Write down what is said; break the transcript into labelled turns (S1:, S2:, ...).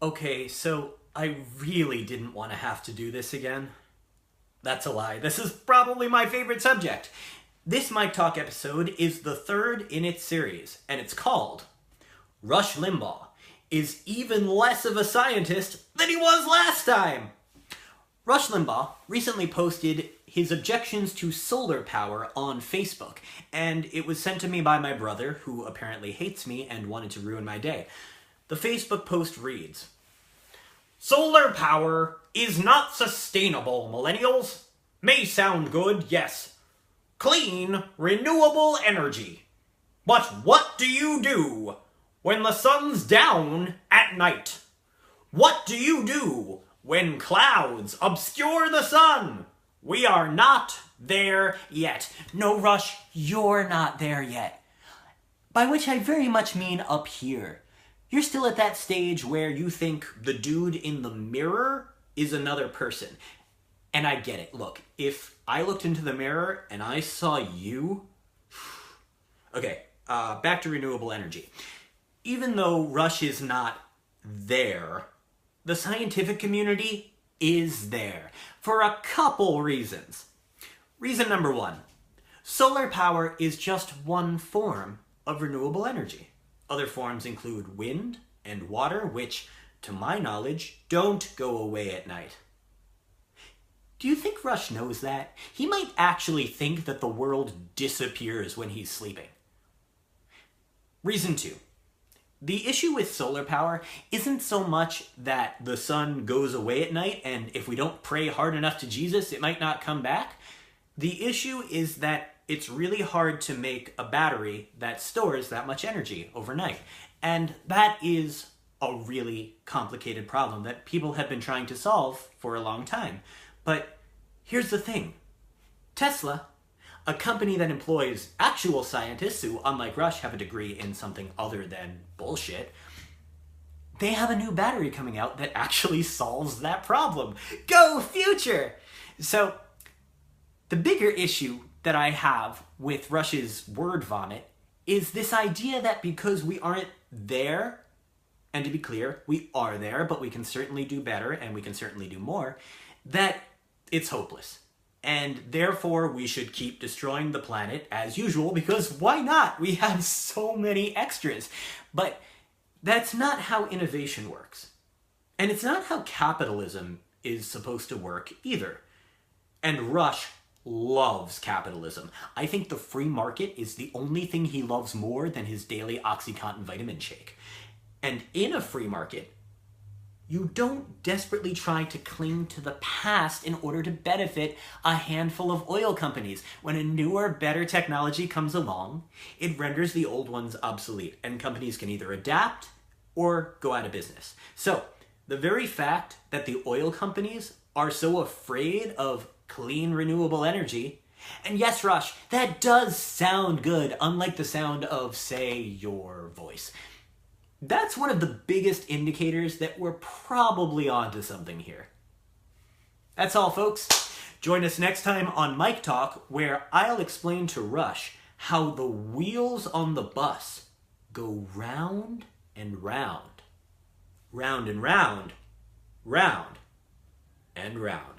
S1: Okay, so I really didn't want to have to do this again. That's a lie. This is probably my favorite subject. This Mike Talk episode is the third in its series, and it's called Rush Limbaugh is even less of a scientist than he was last time. Rush Limbaugh recently posted his objections to solar power on Facebook, and it was sent to me by my brother, who apparently hates me and wanted to ruin my day. The Facebook post reads, "Solar power is not sustainable, millennials. May sound good, yes. Clean, renewable energy. But what do you do when the sun's down at night? What do you do when clouds obscure the sun? We are not there yet." No, Rush, you're not there yet. By which I very much mean up here. You're still at that stage where you think the dude in the mirror is another person. And I get it. Look, if I looked into the mirror and I saw you... Okay, back to renewable energy. Even though Rush is not there, the scientific community is there for a couple reasons. Reason number one, solar power is just one form of renewable energy. Other forms include wind and water, which, to my knowledge, don't go away at night. Do you think Rush knows that? He might actually think that the world disappears when he's sleeping. Reason two. The issue with solar power isn't so much that the sun goes away at night and if we don't pray hard enough to Jesus, it might not come back. The issue is that it's really hard to make a battery that stores that much energy overnight. And that is a really complicated problem that people have been trying to solve for a long time. But here's the thing. Tesla, a company that employs actual scientists who, unlike Rush, have a degree in something other than bullshit, they have a new battery coming out that actually solves that problem. Go future! So, the bigger issue that I have with Rush's word vomit is this idea that because we aren't there, and to be clear, we are there, but we can certainly do better and we can certainly do more, that it's hopeless. And therefore we should keep destroying the planet as usual because why not? We have so many extras. But that's not how innovation works. And it's not how capitalism is supposed to work either. And Rush loves capitalism. I think the free market is the only thing he loves more than his daily OxyContin vitamin shake. And in a free market, you don't desperately try to cling to the past in order to benefit a handful of oil companies. When a newer, better technology comes along, it renders the old ones obsolete, and companies can either adapt or go out of business. So, the very fact that the oil companies are so afraid of clean, renewable energy, and yes, Rush, that does sound good, unlike the sound of, say, your voice. That's one of the biggest indicators that we're probably onto something here. That's all, folks. Join us next time on Mike Talk, where I'll explain to Rush how the wheels on the bus go round and round. Round and round. Round and round.